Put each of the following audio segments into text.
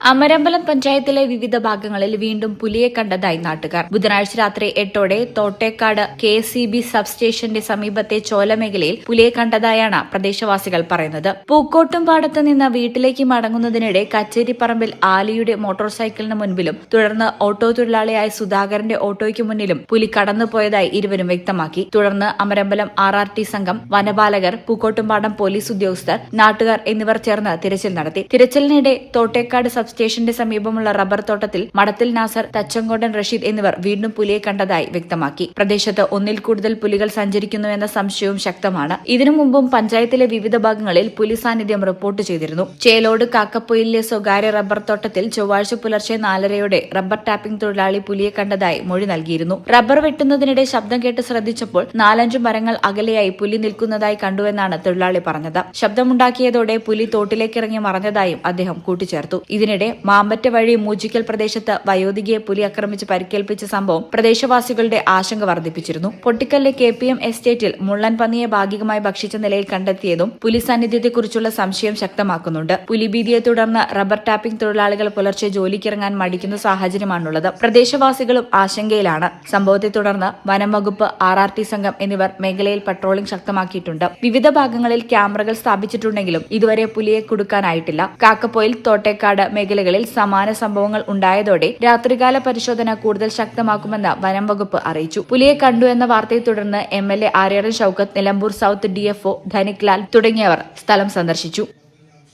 അമരമ്പലം പഞ്ചായത്തിലെ വിവിധ ഭാഗങ്ങളിൽ വീണ്ടും പുലിയെ കണ്ടതായി നാട്ടുകാർ. ബുധനാഴ്ച രാത്രി 8ഓടെ തോട്ടേക്കാട് KCB സബ്സ്റ്റേഷന്റെ സമീപത്തെ ചോലമേഖലയിൽ പുലിയെ കണ്ടതായാണ് പ്രദേശവാസികൾ പറയുന്നത്. പൂക്കോട്ടുംപാടത്ത് നിന്ന് വീട്ടിലേക്ക് മടങ്ങുന്നതിനിടെ കച്ചേരിപ്പറമ്പിൽ ആലിയുടെ മോട്ടോർ സൈക്കിളിന് മുൻപിലും തുടർന്ന് ഓട്ടോ തൊഴിലാളിയായ സുധാകരന്റെ ഓട്ടോയ്ക്ക് മുന്നിലും പുലി കടന്നുപോയതായി ഇരുവരും വ്യക്തമാക്കി. തുടർന്ന് അമരമ്പലം RRT സംഘം, വനപാലകർ, പൂക്കോട്ടുംപാടം പോലീസ് ഉദ്യോഗസ്ഥർ, നാട്ടുകാർ എന്നിവർ ചേർന്ന് തിരച്ചിൽ നടത്തി. തിരച്ചിലിനിടെ തോട്ടേക്കാട് സ്റ്റേഷന്റെ സമീപമുള്ള റബ്ബർ തോട്ടത്തിൽ മടത്തിൽ നാസർ, തച്ചങ്കോടൻ റഷീദ് എന്നിവർ വീണ്ടും പുലിയെ കണ്ടതായി വ്യക്തമാക്കി. പ്രദേശത്ത് ഒന്നിൽ കൂടുതൽ പുലികൾ സഞ്ചരിക്കുന്നുവെന്ന സംശയവും ശക്തമാണ്. ഇതിനു മുമ്പും പഞ്ചായത്തിലെ വിവിധ ഭാഗങ്ങളിൽ പുലി സാന്നിധ്യം റിപ്പോർട്ട് ചെയ്തിരുന്നു. ചേലോട് കാക്കപ്പൊയിലിലെ സ്വകാര്യ റബ്ബർ തോട്ടത്തിൽ ചൊവ്വാഴ്ച പുലർച്ചെ 4:30 റബ്ബർ ടാപ്പിംഗ് തൊഴിലാളി പുലിയെ കണ്ടതായി മൊഴി നൽകിയിരുന്നു. റബ്ബർ വെട്ടുന്നതിനിടെ ശബ്ദം കേട്ട് ശ്രദ്ധിച്ചപ്പോൾ 4-5 മരങ്ങൾ അകലെയായി പുലി നിൽക്കുന്നതായി കണ്ടുവെന്നാണ് തൊഴിലാളി പറഞ്ഞത്. ശബ്ദമുണ്ടാക്കിയതോടെ പുലി തോട്ടിലേക്കിറങ്ങി മറഞ്ഞതായും അദ്ദേഹം കൂട്ടിച്ചേർത്തു. ഇതിനിടെ മാമ്പറ്റ വഴി മൂജിക്കൽ പ്രദേശത്ത് വയോധികയെ പുലി ആക്രമിച്ച് പരിക്കേൽപ്പിച്ച സംഭവം പ്രദേശവാസികളുടെ ആശങ്ക വർദ്ധിപ്പിച്ചിരുന്നു. പൊട്ടിക്കലിലെ KPM എസ്റ്റേറ്റിൽ മുള്ളൻ പന്നിയെ ഭാഗികമായി ഭക്ഷിച്ച നിലയിൽ കണ്ടെത്തിയതും പുലി സാന്നിധ്യത്തെക്കുറിച്ചുള്ള സംശയം ശക്തമാക്കുന്നുണ്ട്. പുലിഭീതിയെ തുടർന്ന് റബ്ബർ ടാപ്പിംഗ് തൊഴിലാളികൾ പുലർച്ചെ ജോലിക്കിറങ്ങാൻ മടിക്കുന്ന സാഹചര്യമാണുള്ളത്. പ്രദേശവാസികളും ആശങ്കയിലാണ്. സംഭവത്തെ തുടർന്ന് വനം വകുപ്പ്, RRT സംഘം എന്നിവർ മേഖലയിൽ പട്രോളിംഗ് ശക്തമാക്കിയിട്ടുണ്ട്. വിവിധ ഭാഗങ്ങളിൽ ക്യാമറകൾ സ്ഥാപിച്ചിട്ടുണ്ടെങ്കിലും ഇതുവരെ പുലിയെ കുടുക്കാനായിട്ടില്ല. കാക്കപ്പൊയിൽ, തോട്ടേക്കാട് മേഖലകളിൽ സമാന സംഭവങ്ങൾ ഉണ്ടായതോടെ രാത്രികാല പരിശോധന കൂടുതൽ ശക്തമാക്കുമെന്ന് വനം വകുപ്പ് അറിയിച്ചു. പുലിയെ കണ്ടു എന്ന വാർത്തയെ തുടർന്ന് MLA Aryadan Shoukath, Nilambur south DFO Dhanik Lal തുടങ്ങിയവർ സ്ഥലം സന്ദർശിച്ചു.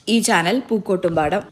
ഈ ചാനൽ പൂക്കോട്ടുംപാടം.